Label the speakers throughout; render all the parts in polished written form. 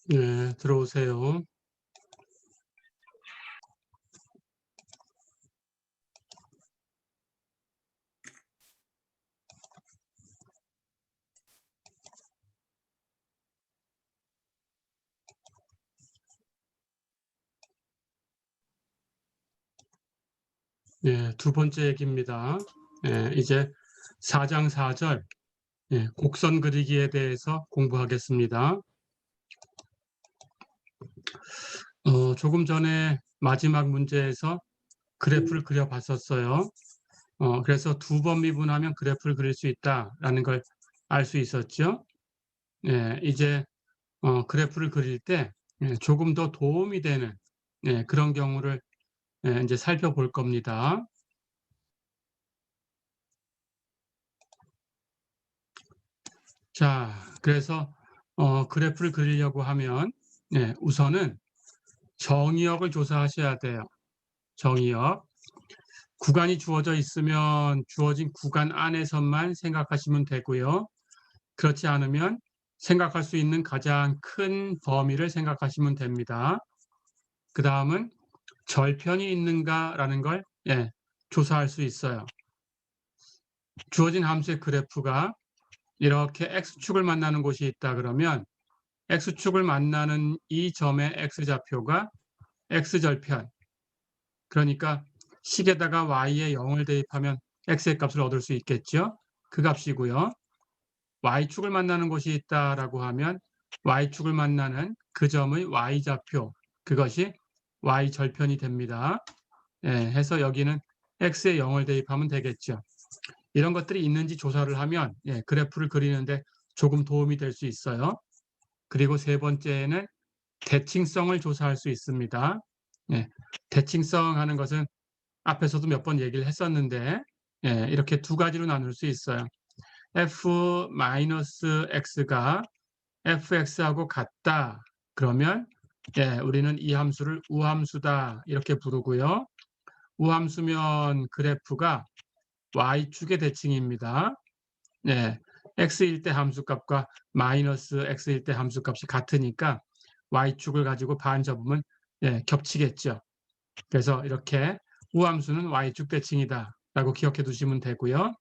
Speaker 1: 네, 들어오세요. 네, 두 번째 얘기입니다. 이제 4장 4절 곡선 그리기에 대해서 공부하겠습니다. 조금 전에 마지막 문제에서 그래프를 그려봤었어요. 그래서 두 번 미분하면 그래프를 그릴 수 있다라는 걸 알 수 있었죠. 이제 그래프를 그릴 때 조금 더 도움이 되는 그런 경우를 이제 살펴볼 겁니다. 자, 그래서 그래프를 그리려고 하면 우선은 정의역을 조사하셔야 돼요. 정의역. 구간이 주어져 있으면 주어진 구간 안에서만 생각하시면 되고요. 그렇지 않으면 생각할 수 있는 가장 큰 범위를 생각하시면 됩니다. 그 다음은 절편이 있는가라는 걸 조사할 수 있어요. 주어진 함수의 그래프가 이렇게 x축을 만나는 곳이 있다 그러면 x축을 만나는 이 점의 x좌표가 x절편, 그러니까 식에다가 y에 0을 대입하면 x의 값을 얻을 수 있겠죠. 그 값이고요. y축을 만나는 곳이 있다라고 하면 y축을 만나는 그 점의 y좌표, 그것이 y절편이 됩니다. 해서 여기는 x에 0을 대입하면 되겠죠. 이런 것들이 있는지 조사를 하면 그래프를 그리는데 조금 도움이 될 수 있어요. 그리고 세 번째는 대칭성을 조사할 수 있습니다. 대칭성 하는 것은 앞에서도 몇 번 얘기를 했었는데 이렇게 두 가지로 나눌 수 있어요. f-x가 fx하고 같다. 그러면 우리는 이 함수를 우함수다 이렇게 부르고요. 우함수면 그래프가 y축의 대칭입니다. x일 때 함수값과 마이너스 x일 때 함수값이 같으니까 y축을 가지고 반 접으면 겹치겠죠. 그래서 이렇게 우함수는 y축 대칭이다 라고 기억해 두시면 되고요.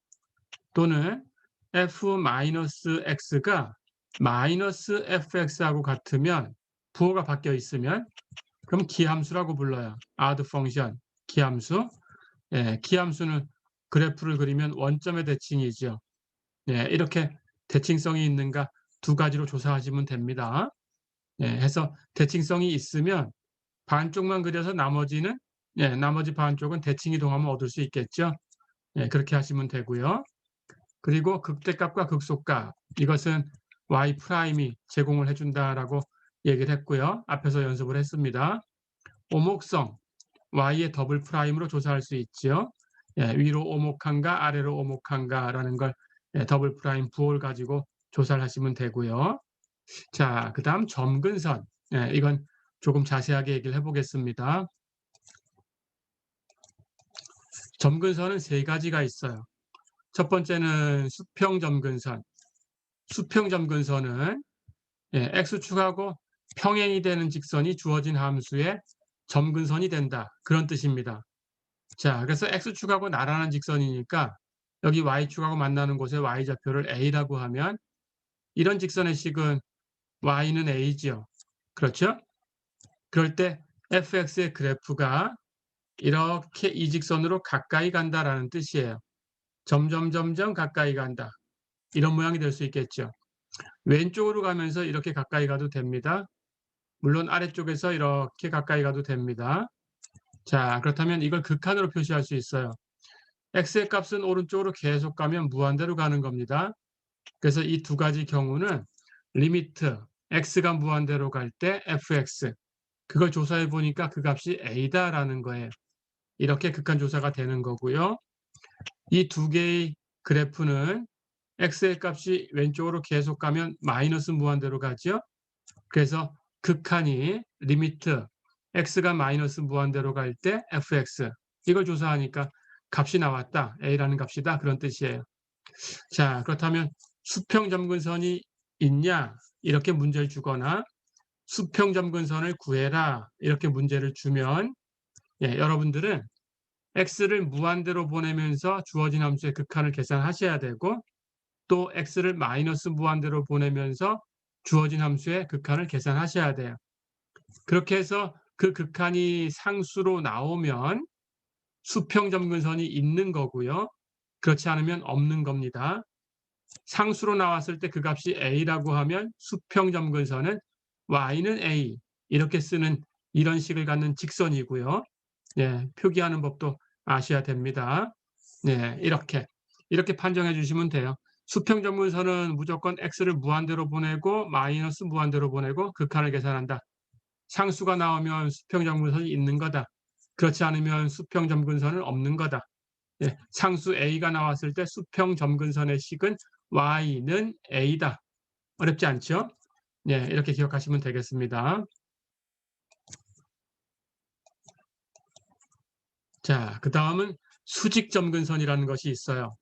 Speaker 1: 또는 f-x가 마이너스 fx하고 같으면 부호가 바뀌어 있으면 그럼 기함수라고 불러요. odd function, 기함수. 기함수는 그래프를 그리면 원점의 대칭이죠. 이렇게 대칭성이 있는가 두 가지로 조사하시면 됩니다. 해서 대칭성이 있으면 반쪽만 그려서 나머지 반쪽은 대칭 이동하면 얻을 수 있겠죠. 그렇게 하시면 되고요. 그리고 극대값과 극소값, 이것은 y''이 제공을 해준다라고 얘기를 했고요. 앞에서 연습을 했습니다. 오목성, y의 더블 프라임으로 조사할 수 있죠. 위로 오목한가 아래로 오목한가라는 걸 더블 프라임 부호를 가지고 조사를 하시면 되고요. 자, 그 다음 점근선. 이건 조금 자세하게 얘기를 해보겠습니다. 점근선은 세 가지가 있어요. 첫 번째는 수평점근선. 수평점근선은 x축하고 평행이 되는 직선이 주어진 함수의 점근선이 된다. 그런 뜻입니다. 자, 그래서 x축하고 나란한 직선이니까 여기 y축하고 만나는 곳에 y좌표를 a라고 하면 이런 직선의 식은 y는 a지요. 그렇죠? 그럴 때 fx의 그래프가 이렇게 이 직선으로 가까이 간다라는 뜻이에요. 점점 가까이 간다. 이런 모양이 될 수 있겠죠. 왼쪽으로 가면서 이렇게 가까이 가도 됩니다. 물론 아래쪽에서 이렇게 가까이 가도 됩니다. 자, 그렇다면 이걸 극한으로 표시할 수 있어요. x의 값은 오른쪽으로 계속 가면 무한대로 가는 겁니다. 그래서 이 두 가지 경우는 리미트 x가 무한대로 갈 때 fx, 그걸 조사해 보니까 그 값이 a다라는 거예요. 이렇게 극한 조사가 되는 거고요. 이 두 개의 그래프는 x의 값이 왼쪽으로 계속 가면 마이너스 무한대로 가죠. 그래서 극한이 리미트 x가 마이너스 무한대로 갈 때 fx, 이걸 조사하니까 값이 나왔다. a라는 값이다. 그런 뜻이에요. 자, 그렇다면 수평점근선이 있냐? 이렇게 문제를 주거나 수평점근선을 구해라 이렇게 문제를 주면 여러분들은 x를 무한대로 보내면서 주어진 함수의 극한을 계산하셔야 되고 또 x를 마이너스 무한대로 보내면서 주어진 함수의 극한을 계산하셔야 돼요. 그렇게 해서 그 극한이 상수로 나오면 수평점근선이 있는 거고요. 그렇지 않으면 없는 겁니다. 상수로 나왔을 때 그 값이 a라고 하면 수평점근선은 y는 a 이렇게 쓰는 이런 식을 갖는 직선이고요. 표기하는 법도 아셔야 됩니다. 이렇게 판정해 주시면 돼요. 수평점근선은 무조건 x를 무한대로 보내고 마이너스 무한대로 보내고 극한을 계산한다. 상수가 나오면 수평점근선이 있는 거다. 그렇지 않으면 수평점근선은 없는 거다. 상수 a가 나왔을 때 수평점근선의 식은 y는 a다. 어렵지 않죠? 이렇게 기억하시면 되겠습니다. 자, 그 다음은 수직점근선이라는 것이 있어요.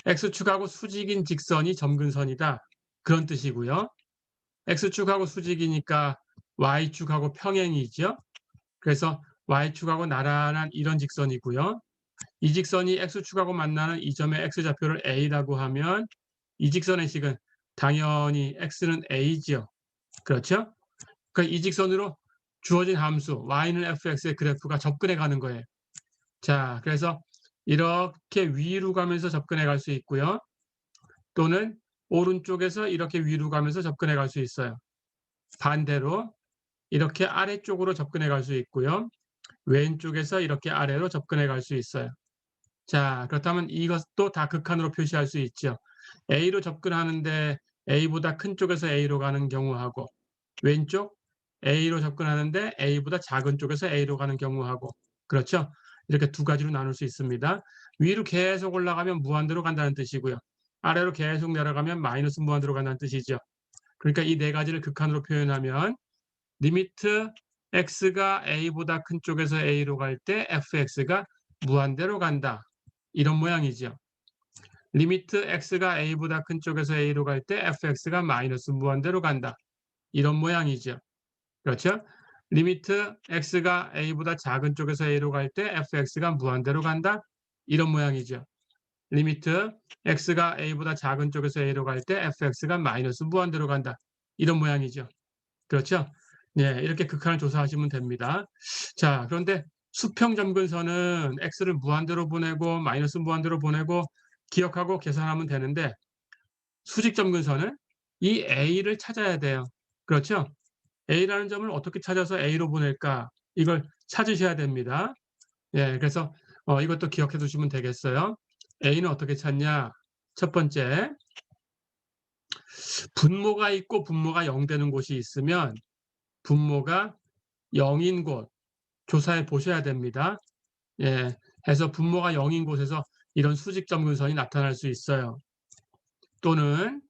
Speaker 1: x축하고 수직인 직선이 점근선이다. 그런 뜻이고요. x축하고 수직이니까 y축하고 평행이죠. 그래서 y축하고 나란한 이런 직선이고요. 이 직선이 x축하고 만나는 이 점의 x좌표를 a라고 하면 이 직선의 식은 당연히 x는 a지요. 그렇죠? 그러니까 이 직선으로 주어진 함수 y는 fx의 그래프가 접근해 가는 거예요. 자, 그래서 이렇게 위로 가면서 접근해 갈 수 있고요. 또는 오른쪽에서 이렇게 위로 가면서 접근해 갈 수 있어요. 반대로 이렇게 아래쪽으로 접근해 갈 수 있고요. 왼쪽에서 이렇게 아래로 접근해 갈 수 있어요. 자, 그렇다면 이것도 다 극한으로 표시할 수 있죠. A로 접근하는데 A보다 큰 쪽에서 A로 가는 경우하고 왼쪽 A로 접근하는데 A보다 작은 쪽에서 A로 가는 경우하고 그렇죠? 이렇게 두 가지로 나눌 수 있습니다. 위로 계속 올라가면 무한대로 간다는 뜻이고요. 아래로 계속 내려가면 마이너스 무한대로 간다는 뜻이죠. 그러니까 이 네 가지를 극한으로 표현하면 리미트 x가 a보다 큰 쪽에서 a로 갈 때 fx가 무한대로 간다. 이런 모양이죠. 리미트 x가 a보다 큰 쪽에서 a로 갈 때 fx가 마이너스 무한대로 간다. 이런 모양이죠. 그렇죠? 리미트 x가 a보다 작은 쪽에서 a로 갈 때 fx가 무한대로 간다. 이런 모양이죠. 리미트 x가 a보다 작은 쪽에서 a로 갈 때 fx가 마이너스 무한대로 간다. 이런 모양이죠. 그렇죠? 이렇게 극한을 조사하시면 됩니다. 자, 그런데 수평점근선은 x를 무한대로 보내고 마이너스 무한대로 보내고 기억하고 계산하면 되는데 수직점근선은 이 a를 찾아야 돼요. 그렇죠? a라는 점을 어떻게 찾아서 a로 보낼까? 이걸 찾으셔야 됩니다. 그래서 이것도 기억해 두시면 되겠어요. a는 어떻게 찾냐? 첫 번째, 분모가 있고 분모가 0 되는 곳이 있으면 분모가 0인 곳 조사해 보셔야 됩니다. 해서 분모가 0인 곳에서 이런 수직점근선이 나타날 수 있어요. 또는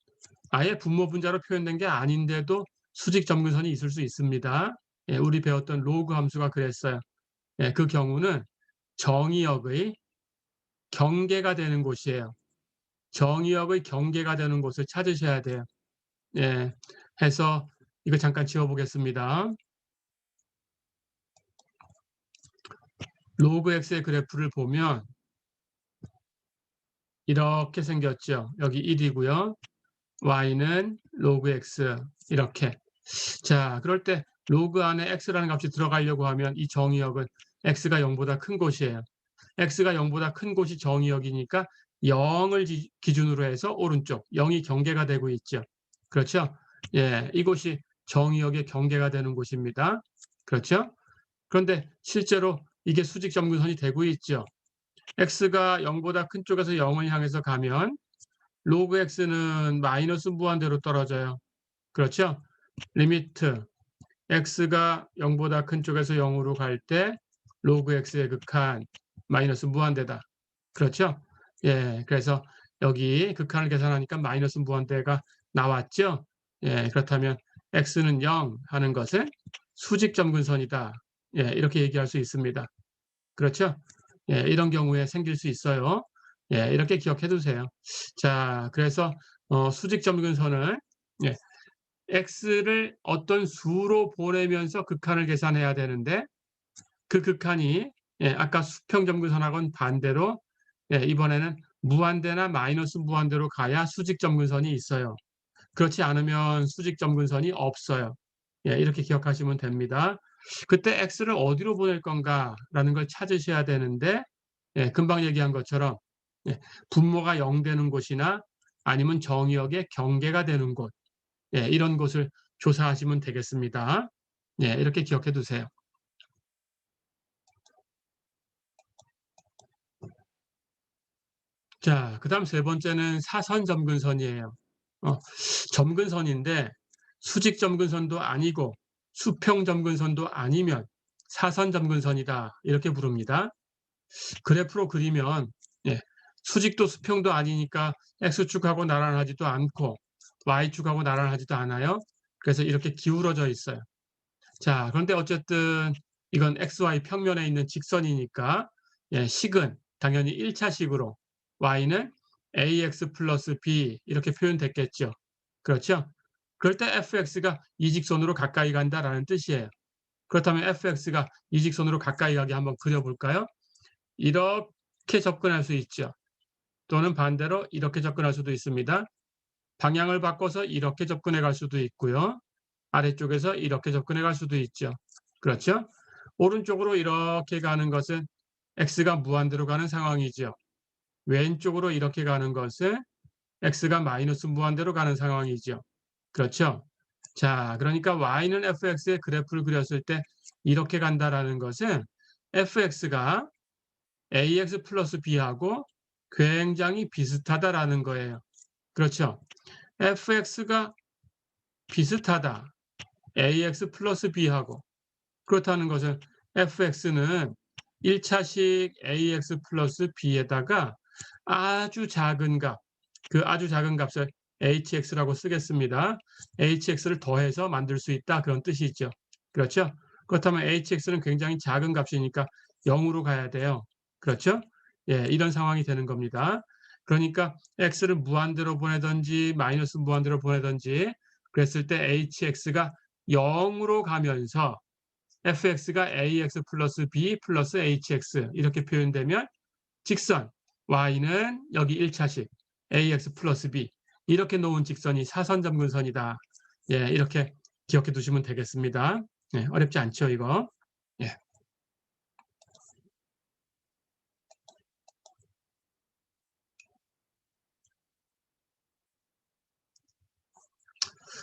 Speaker 1: 아예 분모 분자로 표현된 게 아닌데도 수직점근선이 있을 수 있습니다. 우리 배웠던 로그 함수가 그랬어요. 그 경우는 정의역의 경계가 되는 곳이에요. 정의역의 경계가 되는 곳을 찾으셔야 돼요. 해서 이거 잠깐 지워보겠습니다. 로그 x의 그래프를 보면 이렇게 생겼죠. 여기 1이고요. y는 로그 x 이렇게. 자, 그럴 때 로그 안에 x라는 값이 들어가려고 하면 이 정의역은 x가 0보다 큰 곳이에요. x가 0보다 큰 곳이 정의역이니까 0을 기준으로 해서 오른쪽 0이 경계가 되고 있죠. 그렇죠? 이곳이 정의역의 경계가 되는 곳입니다. 그렇죠? 그런데 실제로 이게 수직점근선이 되고 있죠. x가 0보다 큰 쪽에서 0을 향해서 가면 로그 x는 마이너스 무한대로 떨어져요. 그렇죠? 리미트 x가 0보다 큰 쪽에서 0으로 갈 때 로그 x의 극한 마이너스 무한대다. 그렇죠? 그래서 여기 극한을 계산하니까 마이너스 무한대가 나왔죠? 그렇다면 x는 0 하는 것은 수직점근선이다. 이렇게 얘기할 수 있습니다. 그렇죠? 이런 경우에 생길 수 있어요. 이렇게 기억해 두세요. 자, 그래서 수직점근선을 x를 어떤 수로 보내면서 극한을 계산해야 되는데 그 극한이 아까 수평 점근선하고는 반대로 이번에는 무한대나 마이너스 무한대로 가야 수직 점근선이 있어요. 그렇지 않으면 수직 점근선이 없어요. 이렇게 기억하시면 됩니다. 그때 x를 어디로 보낼 건가라는 걸 찾으셔야 되는데 금방 얘기한 것처럼 분모가 0 되는 곳이나 아니면 정의역의 경계가 되는 곳 이런 곳을 조사하시면 되겠습니다. 이렇게 기억해 두세요. 자, 그다음 세 번째는 사선 점근선이에요. 어, 점근선인데 수직 점근선도 아니고 수평 점근선도 아니면 사선 점근선이다 이렇게 부릅니다. 그래프로 그리면 수직도 수평도 아니니까 x축하고 나란하지도 않고 y축하고 나란하지도 않아요. 그래서 이렇게 기울어져 있어요. 자, 그런데 어쨌든 이건 xy 평면에 있는 직선이니까 식은 당연히 1차식으로 y는 ax 플러스 b 이렇게 표현됐겠죠. 그렇죠? 그럴 때 fx가 이 직선으로 가까이 간다라는 뜻이에요. 그렇다면 fx가 이 직선으로 가까이 가게 한번 그려볼까요? 이렇게 접근할 수 있죠. 또는 반대로 이렇게 접근할 수도 있습니다. 방향을 바꿔서 이렇게 접근해 갈 수도 있고요. 아래쪽에서 이렇게 접근해 갈 수도 있죠. 그렇죠? 오른쪽으로 이렇게 가는 것은 x가 무한대로 가는 상황이죠. 왼쪽으로 이렇게 가는 것은 x가 마이너스 무한대로 가는 상황이죠. 그렇죠? 자, 그러니까 y는 fx의 그래프를 그렸을 때 이렇게 간다라는 것은 fx가 ax 플러스 b하고 굉장히 비슷하다라는 거예요. 그렇죠? fx가 비슷하다. ax 플러스 b하고 그렇다는 것은 fx는 1차식 ax 플러스 b에다가 아주 작은 값, 그 아주 작은 값을 hx라고 쓰겠습니다. hx를 더해서 만들 수 있다 그런 뜻이죠. 그렇죠? 그렇다면 hx는 굉장히 작은 값이니까 0으로 가야 돼요. 그렇죠? 이런 상황이 되는 겁니다. 그러니까 x를 무한대로 보내든지 마이너스 무한대로 보내든지 그랬을 때 hx가 0으로 가면서 fx가 ax 플러스 b 플러스 hx 이렇게 표현되면 직선 y는 여기 1차식 ax 플러스 b 이렇게 놓은 직선이 사선점근선이다. 이렇게 기억해 두시면 되겠습니다. 어렵지 않죠, 이거? 예.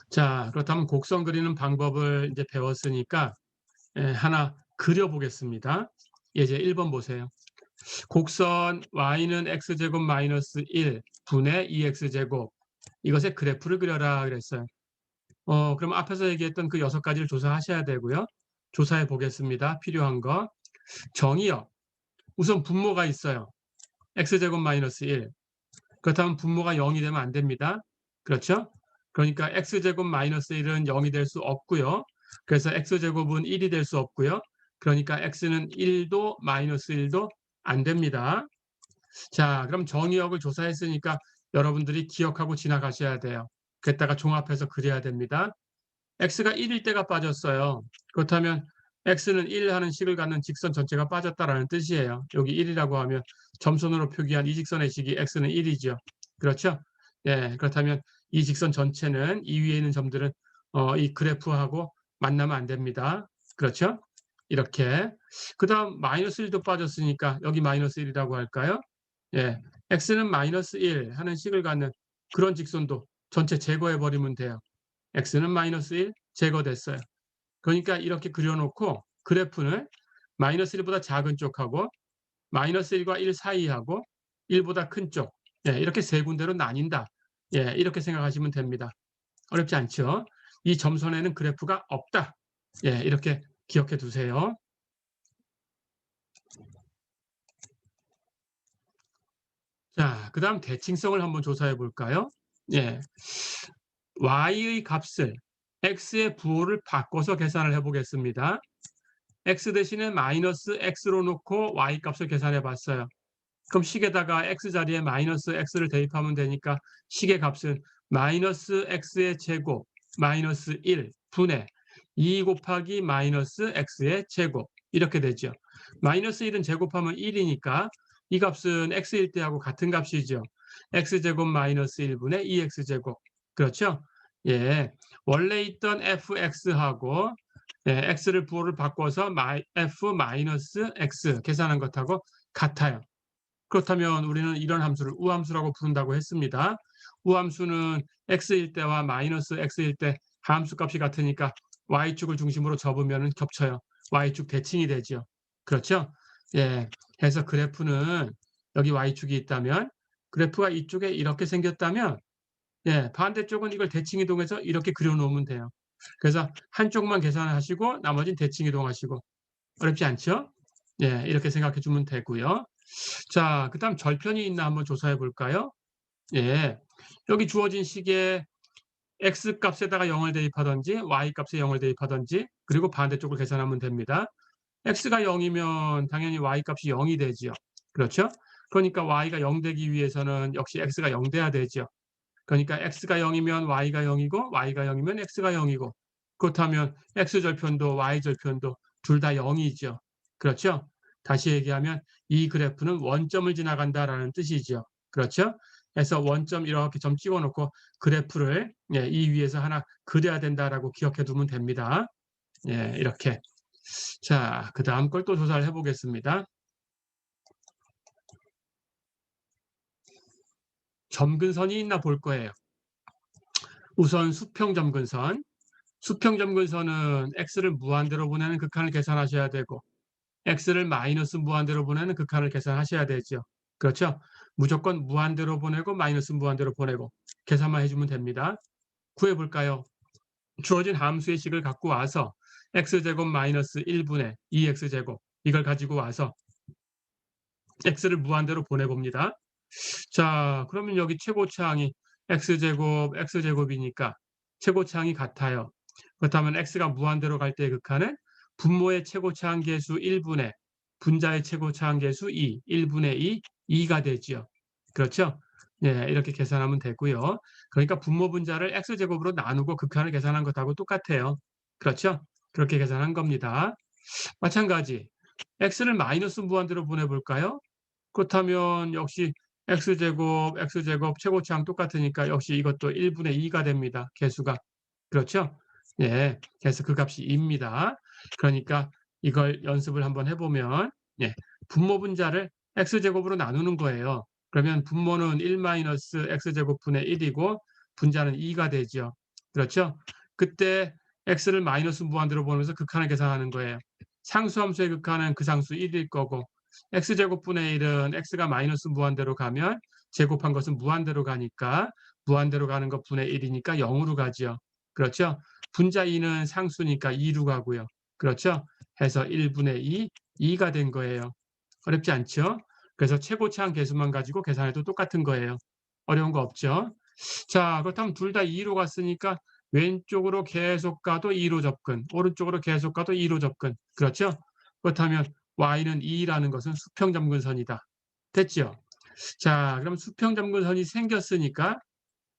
Speaker 1: 자, 그렇다면 곡선 그리는 방법을 이제 배웠으니까 하나 그려보겠습니다. 예제 1번 보세요. 곡선 y는 x제곱 마이너스 1 분의 2x제곱 이것의 그래프를 그려라 그랬어요. 그럼 앞에서 얘기했던 그 6가지를 조사하셔야 되고요. 조사해 보겠습니다. 필요한 거. 정의역. 우선 분모가 있어요. x제곱 마이너스 1. 그렇다면 분모가 0이 되면 안 됩니다. 그렇죠? 그러니까 x제곱 마이너스 1은 0이 될 수 없고요. 그래서 x제곱은 1이 될 수 없고요. 그러니까 x는 1도 마이너스 1도 안 됩니다. 자, 그럼 정의역을 조사했으니까 여러분들이 기억하고 지나가셔야 돼요. 그랬다가 종합해서 그려야 됩니다. x가 1일 때가 빠졌어요. 그렇다면 x는 1 하는 식을 갖는 직선 전체가 빠졌다라는 뜻이에요. 여기 1이라고 하면 점선으로 표기한 이 직선의 식이 x는 1이죠. 그렇죠? 그렇다면 이 직선 전체는 이 위에 있는 점들은 이 그래프하고 만나면 안 됩니다. 그렇죠? 이렇게. 그 다음 마이너스 1도 빠졌으니까 여기 마이너스 1이라고 할까요? x는 마이너스 1 하는 식을 갖는 그런 직선도 전체 제거해버리면 돼요. x는 마이너스 1 제거됐어요. 그러니까 이렇게 그려놓고 그래프는 마이너스 1보다 작은 쪽하고 마이너스 1과 1 사이하고 1보다 큰 쪽 이렇게 세 군데로 나뉜다. 이렇게 생각하시면 됩니다. 어렵지 않죠? 이 점선에는 그래프가 없다. 이렇게 기억해 두세요. 자, 그 다음 대칭성을 한번 조사해 볼까요? y의 값을 x의 부호를 바꿔서 계산을 해보겠습니다. x 대신에 마이너스 x로 놓고 y 값을 계산해 봤어요. 그럼 식에다가 x 자리에 마이너스 x를 대입하면 되니까 식의 값은 마이너스 x의 제곱 마이너스 1 분의 2 곱하기 마이너스 x의 제곱 이렇게 되죠. 마이너스 1은 제곱하면 1이니까 이 값은 x일 때하고 같은 값이죠. x제곱 마이너스 1분의 2x제곱. 그렇죠? 예, 원래 있던 fx하고 x를 부호를 바꿔서 f 마이너스 x 계산한 것하고 같아요. 그렇다면 우리는 이런 함수를 우함수라고 부른다고 했습니다. 우함수는 x일 때와 마이너스 x일 때 함수 값이 같으니까 y축을 중심으로 접으면 겹쳐요. y축 대칭이 되죠. 그렇죠? 예, 해서 그래프는 여기 y축이 있다면 그래프가 이쪽에 이렇게 생겼다면 예, 반대쪽은 이걸 대칭 이동해서 이렇게 그려놓으면 돼요. 그래서 한쪽만 계산하시고 나머지는 대칭 이동하시고 어렵지 않죠? 예, 이렇게 생각해 주면 되고요. 자, 그다음 절편이 있나 한번 조사해 볼까요? 예. 여기 주어진 식에 x 값에다가 0을 대입하든지 y 값에 0을 대입하든지 그리고 반대쪽을 계산하면 됩니다. x가 0이면 당연히 y 값이 0이 되지요. 그렇죠? 그러니까 y가 0 되기 위해서는 역시 x가 0 돼야 되죠. 그러니까 x가 0이면 y가 0이고 y가 0이면 x가 0이고 그렇다면 x절편도 y절편도 둘 다 0이죠. 그렇죠? 다시 얘기하면 이 그래프는 원점을 지나간다라는 뜻이죠. 그렇죠? 그래서 원점 이렇게 점 찍어놓고 그래프를 이 위에서 하나 그려야 된다라고 기억해 두면 됩니다. 예, 이렇게. 자, 그 다음 걸 또 조사를 해보겠습니다. 점근선이 있나 볼 거예요. 우선 수평점근선. 수평점근선은 x를 무한대로 보내는 극한을 계산하셔야 되고 x를 마이너스 무한대로 보내는 극한을 계산하셔야 되죠. 그렇죠? 무조건 무한대로 보내고 마이너스 무한대로 보내고 계산만 해주면 됩니다. 구해볼까요? 주어진 함수의 식을 갖고 와서 x제곱 마이너스 1분의 2x제곱 이걸 가지고 와서 x를 무한대로 보내봅니다. 자, 그러면 여기 최고차항이 x제곱이니까 최고차항이 같아요. 그렇다면 x가 무한대로 갈 때의 극한은 분모의 최고차항 계수 1분의 분자의 최고차항 계수 2, 1분의 2, 2가 되지요. 그렇죠? 예, 이렇게 계산하면 되고요. 그러니까 분모 분자를 x제곱으로 나누고 극한을 계산한 것하고 똑같아요. 그렇죠? 그렇게 계산한 겁니다. 마찬가지 x를 마이너스 무한대로 보내볼까요? 그렇다면 역시 x제곱 최고차항 똑같으니까 역시 이것도 1분의 2가 됩니다. 개수가. 그렇죠? 예, 그래서 그 값이 2입니다. 그러니까 이걸 연습을 한번 해보면 예, 분모 분자를 x제곱으로 나누는 거예요. 그러면 분모는 1-x제곱분의 1이고 분자는 2가 되죠. 그렇죠? 그때 x를 마이너스 무한대로 보면서 극한을 계산하는 거예요. 상수함수의 극한은 그 상수 1일 거고 x제곱분의 1은 x가 마이너스 무한대로 가면 제곱한 것은 무한대로 가니까 무한대로 가는 것 분의 1이니까 0으로 가죠. 그렇죠? 분자 2는 상수니까 2로 가고요. 그렇죠? 해서 1분의 2, 2가 된 거예요. 어렵지 않죠? 그래서 최고차항 계수만 가지고 계산해도 똑같은 거예요. 어려운 거 없죠? 자, 그렇다면 둘 다 2로 갔으니까 왼쪽으로 계속 가도 2로 접근, 오른쪽으로 계속 가도 2로 접근. 그렇죠? 그렇다면 y는 2라는 것은 수평점근선이다. 됐죠? 자, 그럼 수평점근선이 생겼으니까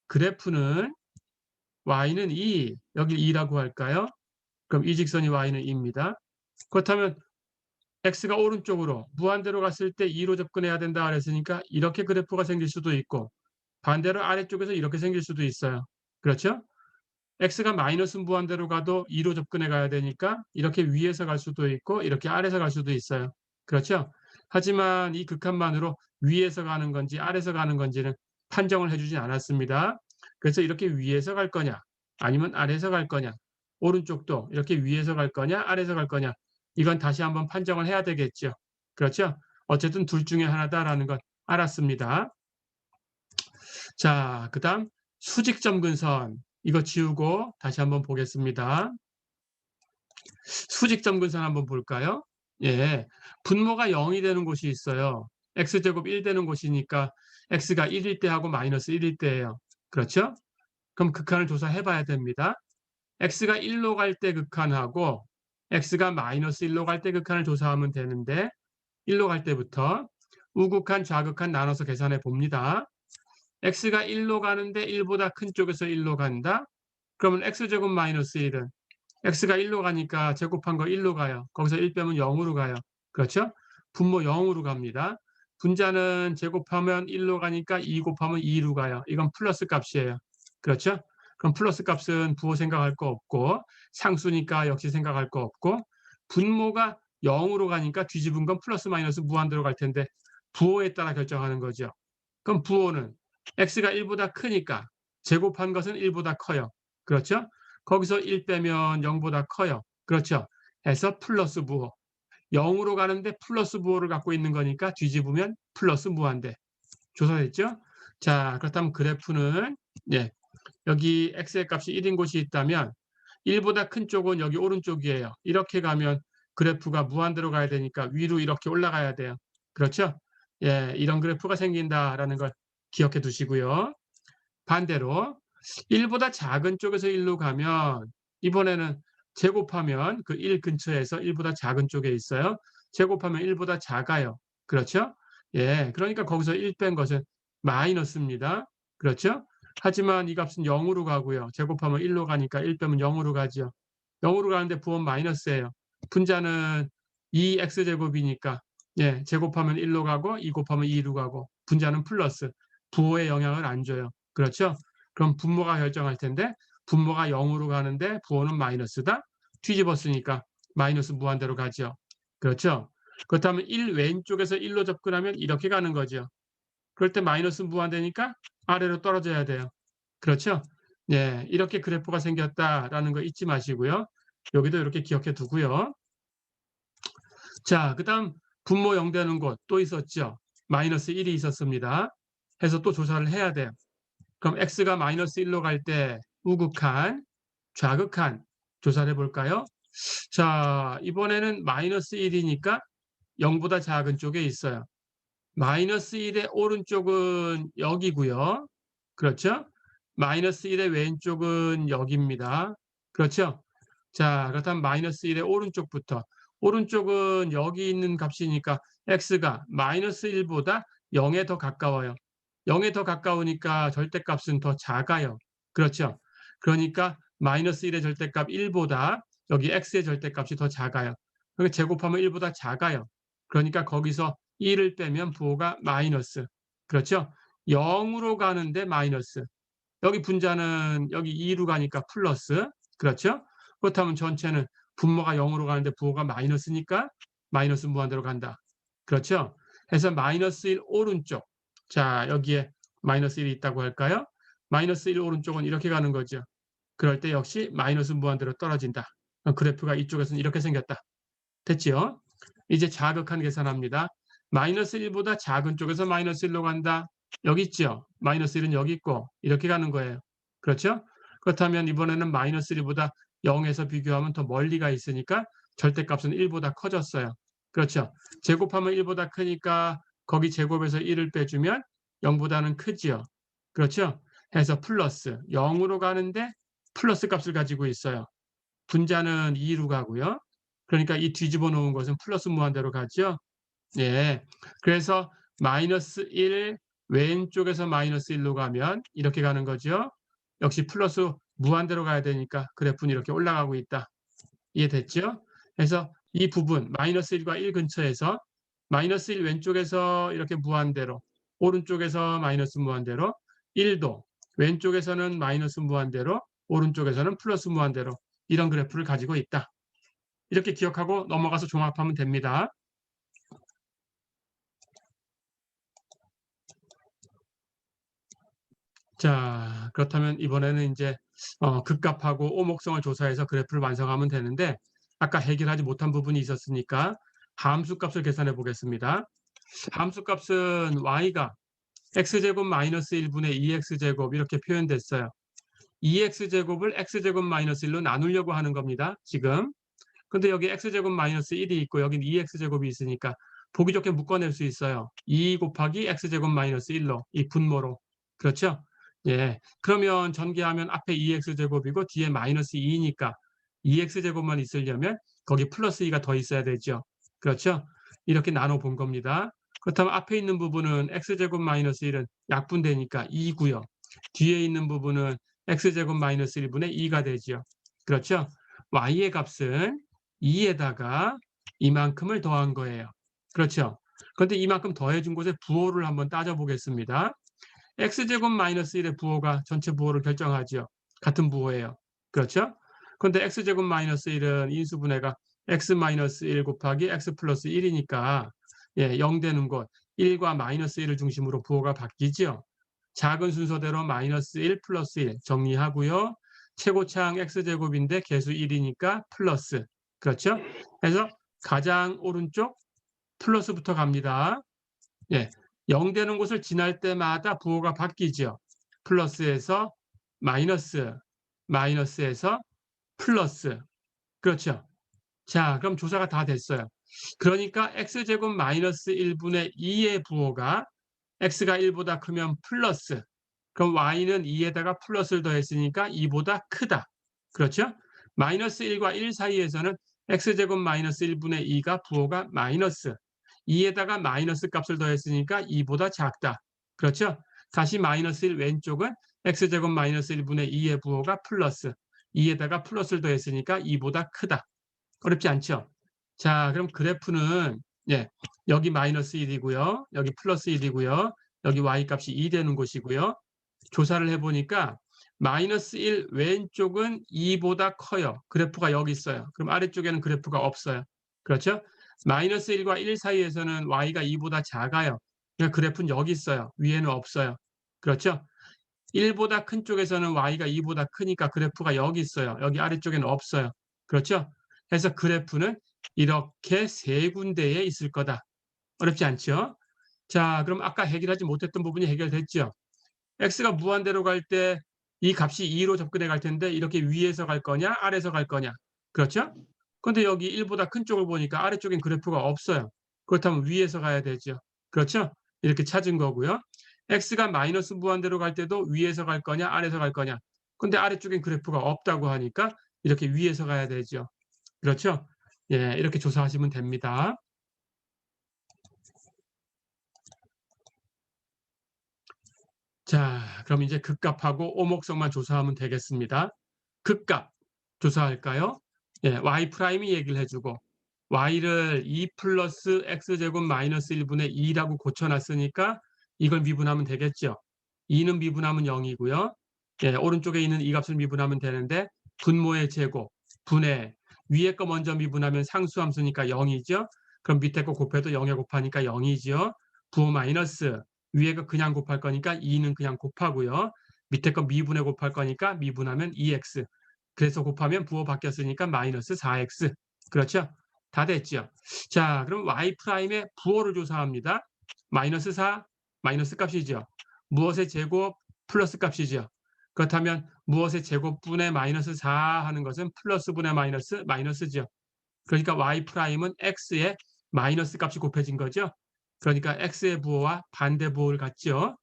Speaker 1: 그래프는 y는 2, 여기 2라고 할까요? 그럼 이 직선이 y는 2입니다. 그렇다면 x가 오른쪽으로 무한대로 갔을 때 2로 접근해야 된다 그랬으니까 이렇게 그래프가 생길 수도 있고 반대로 아래쪽에서 이렇게 생길 수도 있어요. 그렇죠? x가 마이너스 무한대로 가도 2로 접근해 가야 되니까 이렇게 위에서 갈 수도 있고 이렇게 아래서 갈 수도 있어요. 그렇죠? 하지만 이 극한만으로 위에서 가는 건지 아래서 가는 건지는 판정을 해주진 않았습니다. 그래서 이렇게 위에서 갈 거냐 아니면 아래서 갈 거냐 오른쪽도 이렇게 위에서 갈 거냐 아래서 갈 거냐 이건 다시 한번 판정을 해야 되겠죠. 그렇죠? 어쨌든 둘 중에 하나다라는 건 알았습니다. 자, 그 다음 수직점근선 이거 지우고 다시 한번 보겠습니다. 수직점근선 한번 볼까요? 예, 분모가 0이 되는 곳이 있어요. x제곱 1 되는 곳이니까 x가 1일 때 하고 마이너스 1일 때예요. 그렇죠? 그럼 극한을 조사해 봐야 됩니다. x가 1로 갈 때 극한하고 x가 마이너스 1로 갈 때 극한을 조사하면 되는데 1로 갈 때부터 우극한 좌극한 나눠서 계산해 봅니다. x가 1로 가는데 1보다 큰 쪽에서 1로 간다. 그러면 x제곱 마이너스 1은 x가 1로 가니까 제곱한 거 1로 가요. 거기서 1 빼면 0으로 가요. 그렇죠? 분모 0으로 갑니다. 분자는 제곱하면 1로 가니까 2 곱하면 2로 가요. 이건 플러스 값이에요. 그렇죠? 그럼 플러스 값은 부호 생각할 거 없고 상수니까 역시 생각할 거 없고 분모가 0으로 가니까 뒤집은 건 플러스 마이너스 무한대로 갈 텐데 부호에 따라 결정하는 거죠. 그럼 부호는 x가 1보다 크니까 제곱한 것은 1보다 커요. 그렇죠? 거기서 1 빼면 0보다 커요. 그렇죠? 해서 플러스 부호. 0으로 가는데 플러스 부호를 갖고 있는 거니까 뒤집으면 플러스 무한대. 조사됐죠? 자, 그렇다면 그래프는 예, 여기 x의 값이 1인 곳이 있다면 1보다 큰 쪽은 여기 오른쪽이에요. 이렇게 가면 그래프가 무한대로 가야 되니까 위로 이렇게 올라가야 돼요. 그렇죠? 예, 이런 그래프가 생긴다라는 걸 기억해 두시고요. 반대로 1보다 작은 쪽에서 1로 가면 이번에는 제곱하면 그 1 근처에서 1보다 작은 쪽에 있어요. 제곱하면 1보다 작아요. 그렇죠? 예, 그러니까 거기서 1 뺀 것은 마이너스입니다. 그렇죠? 하지만 이 값은 0으로 가고요. 제곱하면 1로 가니까 1 빼면 0으로 가죠. 0으로 가는데 부호는 마이너스예요. 분자는 2x제곱이니까 예, 제곱하면 1로 가고 2 곱하면 2로 가고 분자는 플러스. 부호에 영향을 안 줘요. 그렇죠? 그럼 분모가 결정할 텐데 분모가 0으로 가는데 부호는 마이너스다. 뒤집었으니까 마이너스 무한대로 가죠. 그렇죠? 그렇다면 1 왼쪽에서 1로 접근하면 이렇게 가는 거죠. 그럴 때 마이너스 무한대니까 아래로 떨어져야 돼요. 그렇죠? 네, 이렇게 그래프가 생겼다라는 거 잊지 마시고요. 여기도 이렇게 기억해 두고요. 자, 그 다음 분모 0 되는 곳 또 있었죠. 마이너스 1이 있었습니다. 해서 또 조사를 해야 돼요. 그럼 x가 마이너스 1로 갈 때 우극한, 좌극한 조사를 해볼까요? 자, 이번에는 마이너스 1이니까 0보다 작은 쪽에 있어요. 마이너스 1의 오른쪽은 여기고요. 그렇죠? 마이너스 1의 왼쪽은 여기입니다. 그렇죠? 자, 그렇다면 마이너스 1의 오른쪽부터. 오른쪽은 여기 있는 값이니까 x가 마이너스 1보다 0에 더 가까워요. 0에 더 가까우니까 절대값은 더 작아요. 그렇죠? 그러니까 마이너스 1의 절대값 1보다 여기 x의 절대값이 더 작아요. 그러니까 제곱하면 1보다 작아요. 그러니까 거기서 1을 빼면 부호가 마이너스. 그렇죠? 0으로 가는데 마이너스. 여기 분자는 여기 2로 가니까 플러스. 그렇죠? 그렇다면 전체는 분모가 0으로 가는데 부호가 마이너스니까 마이너스 무한대로 간다. 그렇죠? 해서 마이너스 1 오른쪽. 자, 여기에 마이너스 1이 있다고 할까요? 마이너스 1 오른쪽은 이렇게 가는 거죠. 그럴 때 역시 마이너스 무한대로 떨어진다. 그래프가 이쪽에서는 이렇게 생겼다. 됐죠? 이제 자극한 계산합니다. 마이너스 1보다 작은 쪽에서 마이너스 1로 간다. 여기 있죠? 마이너스 1은 여기 있고 이렇게 가는 거예요. 그렇죠? 그렇다면 이번에는 마이너스 1보다 0에서 비교하면 더 멀리가 있으니까 절대값은 1보다 커졌어요. 그렇죠? 제곱하면 1보다 크니까 거기 제곱에서 1을 빼주면 0보다는 크지요. 그렇죠? 해서 플러스 0으로 가는데 플러스 값을 가지고 있어요. 분자는 2로 가고요. 그러니까 이 뒤집어 놓은 것은 플러스 무한대로 가죠. 예. 그래서 마이너스 1 왼쪽에서 마이너스 1로 가면 이렇게 가는 거죠. 역시 플러스 무한대로 가야 되니까 그래프는 이렇게 올라가고 있다. 이해됐죠? 그래서 이 부분 마이너스 1과 1 근처에서 마이너스 1 왼쪽에서 이렇게 무한대로 오른쪽에서 마이너스 무한대로 1도 왼쪽에서는 마이너스 무한대로 오른쪽에서는 플러스 무한대로 이런 그래프를 가지고 있다. 이렇게 기억하고 넘어가서 종합하면 됩니다. 자, 그렇다면 이번에는 이제 극값하고 오목성을 조사해서 그래프를 완성하면 되는데 아까 해결하지 못한 부분이 있었으니까 함수 값을 계산해 보겠습니다. 함수 값은 y가 x제곱 마이너스 1분의 2x제곱 이렇게 표현됐어요. 2x제곱을 x제곱 마이너스 1로 나누려고 하는 겁니다. 지금. 근데 여기 x제곱 마이너스 1이 있고 여긴 2x제곱이 있으니까 보기 좋게 묶어낼 수 있어요. 2 곱하기 x제곱 마이너스 1로 이 분모로. 그렇죠? 예. 그러면 전개하면 앞에 2x제곱이고 뒤에 마이너스 2니까 2x제곱만 있으려면 거기 플러스 2가 더 있어야 되죠. 그렇죠? 이렇게 나눠 본 겁니다. 그렇다면 앞에 있는 부분은 x제곱 마이너스 1은 약분되니까 2고요. 뒤에 있는 부분은 x제곱 마이너스 1분의 2가 되죠. 그렇죠? y의 값은 2에다가 이만큼을 더한 거예요. 그렇죠? 그런데 이만큼 더해준 곳에 부호를 한번 따져보겠습니다. x제곱 마이너스 1의 부호가 전체 부호를 결정하죠. 같은 부호예요. 그렇죠? 그런데 x제곱 마이너스 1은 인수분해가 x 마이너스 1 곱하기 x 플러스 1이니까 0 되는 곳 1과 마이너스 1을 중심으로 부호가 바뀌죠. 작은 순서대로 마이너스 1 플러스 1 정리하고요. 최고차항 x제곱인데 개수 1이니까 플러스. 그렇죠? 그래서 가장 오른쪽 플러스부터 갑니다. 0 되는 곳을 지날 때마다 부호가 바뀌죠. 플러스에서 마이너스, 마이너스에서 플러스. 그렇죠? 자, 그럼 조사가 다 됐어요. 그러니까 x제곱 마이너스 1분의 2의 부호가 x가 1보다 크면 플러스. 그럼 y는 2에다가 플러스를 더했으니까 2보다 크다. 그렇죠? 마이너스 1과 1 사이에서는 x제곱 마이너스 1분의 2가 부호가 마이너스. 2에다가 마이너스 값을 더했으니까 2보다 작다. 그렇죠? 다시 마이너스 1 왼쪽은 x제곱 마이너스 1분의 2의 부호가 플러스. 2에다가 플러스를 더했으니까 2보다 크다. 어렵지 않죠? 자, 그럼 그래프는 여기 마이너스 1이고요. 여기 플러스 1이고요. 여기 y값이 2 되는 곳이고요. 조사를 해보니까 마이너스 1 왼쪽은 2보다 커요. 그래프가 여기 있어요. 그럼 아래쪽에는 그래프가 없어요. 그렇죠? 마이너스 1과 1 사이에서는 y가 2보다 작아요. 그러니까 그래프는 여기 있어요. 위에는 없어요. 그렇죠? 1보다 큰 쪽에서는 y가 2보다 크니까 그래프가 여기 있어요. 여기 아래쪽에는 없어요. 그렇죠? 그래서 그래프는 이렇게 세 군데에 있을 거다. 어렵지 않죠? 자, 그럼 아까 해결하지 못했던 부분이 해결됐죠? x가 무한대로 갈 때 이 값이 2로 접근해 갈 텐데 이렇게 위에서 갈 거냐 아래에서 갈 거냐. 그렇죠? 근데 여기 1보다 큰 쪽을 보니까 아래쪽엔 그래프가 없어요. 그렇다면 위에서 가야 되죠. 그렇죠? 이렇게 찾은 거고요. x가 마이너스 무한대로 갈 때도 위에서 갈 거냐 아래에서 갈 거냐. 근데 아래쪽엔 그래프가 없다고 하니까 이렇게 위에서 가야 되죠. 그렇죠? 이렇게 조사하시면 됩니다. 자, 그럼 이제 극값하고 오목성만 조사하면 되겠습니다. 극값 조사할까요? y' 얘기를 해주고 y를 2 플러스 x제곱 마이너스 1분의 2라고 고쳐놨으니까 이걸 미분하면 되겠죠. 2는 미분하면 0이고요. 오른쪽에 있는 이 값을 미분하면 되는데 분모의 제곱, 분의 위에 거 먼저 미분하면 상수함수니까 0이죠. 그럼 밑에 거 곱해도 0에 곱하니까 0이죠. 부호 마이너스 위에 거 그냥 곱할 거니까 2는 그냥 곱하고요. 밑에 거 미분해 곱할 거니까 미분하면 2x. 그래서 곱하면 부호 바뀌었으니까 마이너스 4x. 그렇죠? 다 됐죠? 자, 그럼 y'의 부호를 조사합니다. 마이너스 4, 마이너스 값이죠. 무엇의 제곱, 플러스 값이죠. 그렇다면 무엇의 제곱분의 마이너스 4 하는 것은 플러스분의 마이너스, 마이너스죠. 그러니까 y'은 x의 마이너스 값이 곱해진 거죠. 그러니까 x의 부호와 반대 부호를 갖죠.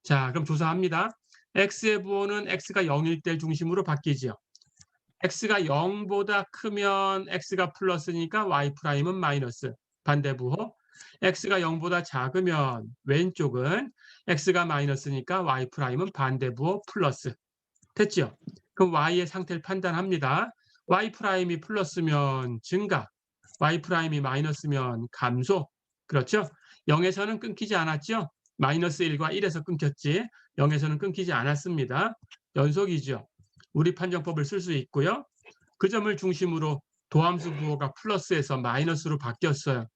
Speaker 1: 자, 그럼 조사합니다. x의 부호는 x가 0일 때 중심으로 바뀌죠. x가 0보다 크면 x가 플러스니까 y'은 마이너스. 반대 부호. x가 0보다 작으면 왼쪽은 x가 마이너스니까 y'은 반대 부호 플러스. 됐죠? 그럼 y의 상태를 판단합니다. y'이 플러스면 증가, y'이 마이너스면 감소. 그렇죠? 0에서는 끊기지 않았죠? 마이너스 1과 1에서 끊겼지 0에서는 끊기지 않았습니다. 연속이죠. 우리 판정법을 쓸 수 있고요. 그 점을 중심으로 도함수 부호가 플러스에서 마이너스로 바뀌었어요.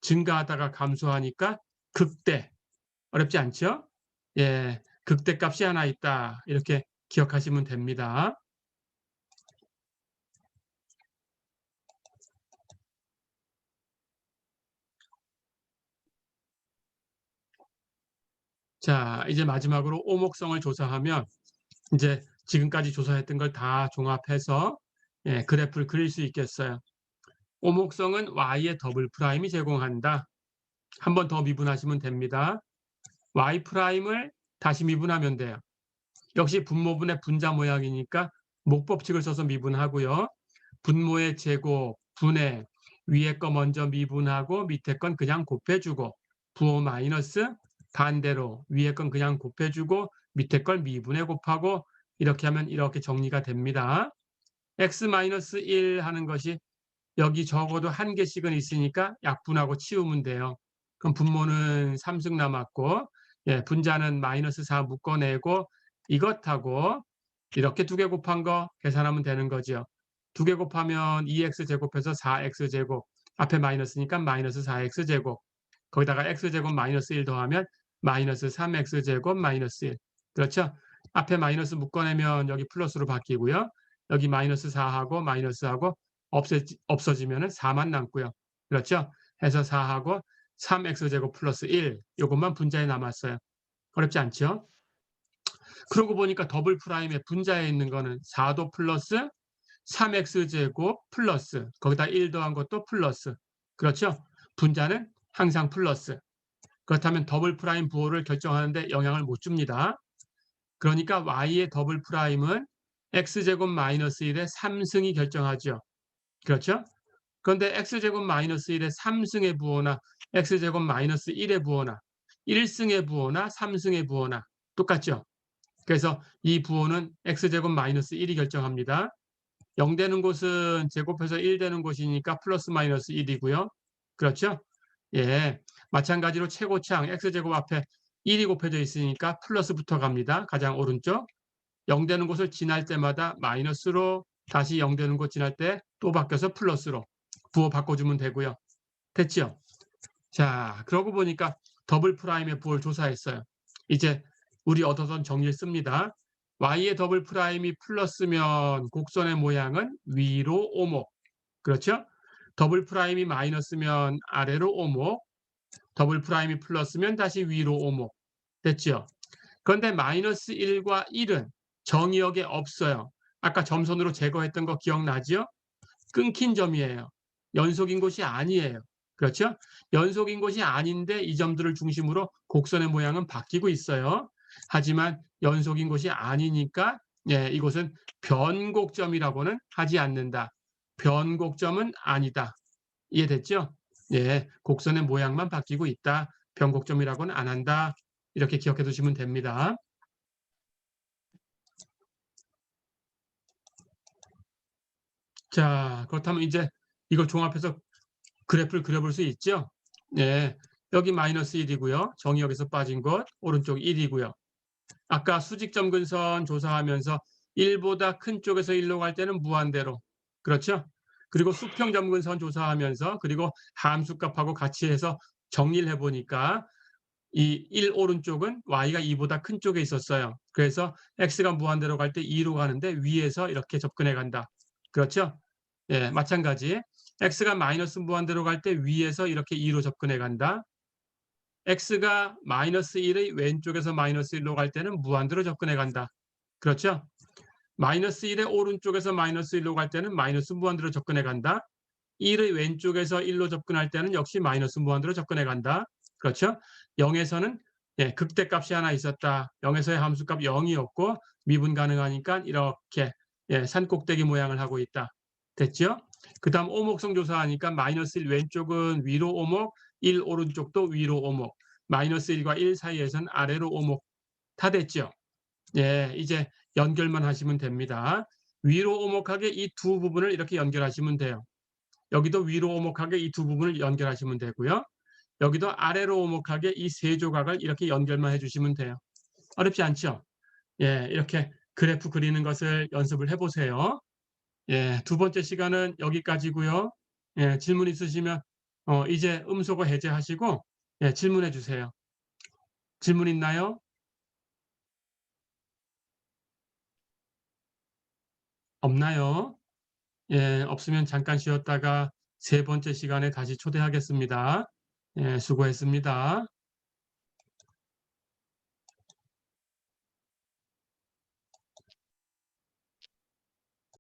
Speaker 1: 증가하다가 감소하니까 극대. 어렵지 않죠? 극대값이 하나 있다. 이렇게 기억하시면 됩니다. 자, 이제 마지막으로 오목성을 조사하면 이제 지금까지 조사했던 걸 다 종합해서 그래프를 그릴 수 있겠어요. 오목성은 y의 더블 프라임이 제공한다. 한 번 더 미분하시면 됩니다. y'을 다시 미분하면 돼요. 역시 분모분의 분자 모양이니까 목법칙을 써서 미분하고요. 분모의 제곱, 분의 위에 거 먼저 미분하고 밑에 건 그냥 곱해주고 부호 마이너스 반대로 위에 건 그냥 곱해주고 밑에 걸 미분해 곱하고 이렇게 하면 이렇게 정리가 됩니다. x-1 하는 것이 여기 적어도 한 개씩은 있으니까 약분하고 치우면 돼요. 그럼 분모는 3승 남았고, 예, 분자는 -4 묶어내고 이것하고 이렇게 두 개 곱한 거 계산하면 되는 거죠. 두 개 곱하면 2x 제곱해서 4x 제곱, 앞에 마이너스니까 -4x 제곱, 거기다가 x 제곱 -1 더하면 -3x 제곱 -1. 그렇죠? 앞에 마이너스 묶어내면 여기 플러스로 바뀌고요. 여기 -4하고 마이너스하고 없어지면은 4만 남고요. 그렇죠? 해서 4하고 3x제곱 플러스 1 요것만 분자에 남았어요. 어렵지 않죠? 그러고 보니까 더블 프라임의 분자에 있는 거는 4도 플러스 3x제곱 플러스 거기다 1 더한 것도 플러스. 그렇죠? 분자는 항상 플러스. 그렇다면 더블 프라임 부호를 결정하는데 영향을 못 줍니다. 그러니까 y의 더블 프라임은 x제곱 마이너스 1의 3승이 결정하죠. 그렇죠? 그런데 x제곱 마이너스 1의 3승의 부호나 x제곱 마이너스 1의 부호나 1승의 부호나 3승의 부호나 똑같죠? 그래서 이 부호는 x제곱 마이너스 1이 결정합니다. 0 되는 곳은 제곱해서 1 되는 곳이니까 플러스 마이너스 1이고요. 그렇죠? 예, 마찬가지로 최고창 x제곱 앞에 1이 곱해져 있으니까 플러스부터 갑니다. 가장 오른쪽. 0 되는 곳을 지날 때마다 마이너스로 다시 0 되는 곳 지날 때 또 바뀌어서 플러스로 부호 바꿔주면 되고요. 됐죠? 자, 그러고 보니까 더블 프라임의 부호를 조사했어요. 이제 우리 얻어선 정리를 씁니다. y의 더블 프라임이 플러스면 곡선의 모양은 위로 오목. 그렇죠? 더블 프라임이 마이너스면 아래로 오목. 더블 프라임이 플러스면 다시 위로 오목. 됐죠? 그런데 마이너스 1과 1은 정의역에 없어요. 아까 점선으로 제거했던 거 기억나죠? 끊긴 점이에요. 연속인 곳이 아니에요. 그렇죠? 연속인 곳이 아닌데 이 점들을 중심으로 곡선의 모양은 바뀌고 있어요. 하지만 연속인 곳이 아니니까 예, 이곳은 변곡점이라고는 하지 않는다. 변곡점은 아니다. 이해됐죠? 예, 곡선의 모양만 바뀌고 있다. 변곡점이라고는 안 한다. 이렇게 기억해 두시면 됩니다. 자, 그렇다면 이제 이걸 종합해서 그래프를 그려볼 수 있죠? 네, 여기 -1이고요. 정의역에서 빠진 것, 오른쪽 1이고요. 아까 수직점근선 조사하면서 1보다 큰 쪽에서 1로 갈 때는 무한대로. 그렇죠? 그리고 수평점근선 조사하면서 그리고 함수값하고 같이 해서 정리를 해보니까 이 1 오른쪽은 y가 2보다 큰 쪽에 있었어요. 그래서 x가 무한대로 갈 때 2로 가는데 위에서 이렇게 접근해 간다. 그렇죠? 예, 마찬가지. x가 마이너스 무한대로 갈 때 위에서 이렇게 2로 접근해 간다. x가 -1의 왼쪽에서 -1로 갈 때는 무한대로 접근해 간다. 그렇죠? -1의 오른쪽에서 -1로 갈 때는 마이너스 무한대로 접근해 간다. 1의 왼쪽에서 1로 접근할 때는 역시 마이너스 무한대로 접근해 간다. 그렇죠? 0에서는 예, 극대값이 하나 있었다. 0에서의 함수값 0이었고 미분 가능하니까 이렇게 예, 산꼭대기 모양을 하고 있다. 됐죠? 그 다음 오목성 조사하니까 -1 왼쪽은 위로 오목, 1 오른쪽도 위로 오목, -1과 1 사이에서는 아래로 오목. 다 됐죠? 예, 이제 연결만 하시면 됩니다. 위로 오목하게 이 두 부분을 이렇게 연결하시면 돼요. 여기도 위로 오목하게 이 두 부분을 연결하시면 되고요. 여기도 아래로 오목하게 이 세 조각을 이렇게 연결만 해주시면 돼요. 어렵지 않죠? 예, 이렇게 그래프 그리는 것을 연습을 해보세요. 예, 두 번째 시간은 여기까지고요. 예, 질문 있으시면 이제 음소거 해제하시고 예, 질문해 주세요. 질문 있나요? 없나요? 예, 없으면 잠깐 쉬었다가 세 번째 시간에 다시 초대하겠습니다. 예, 수고했습니다.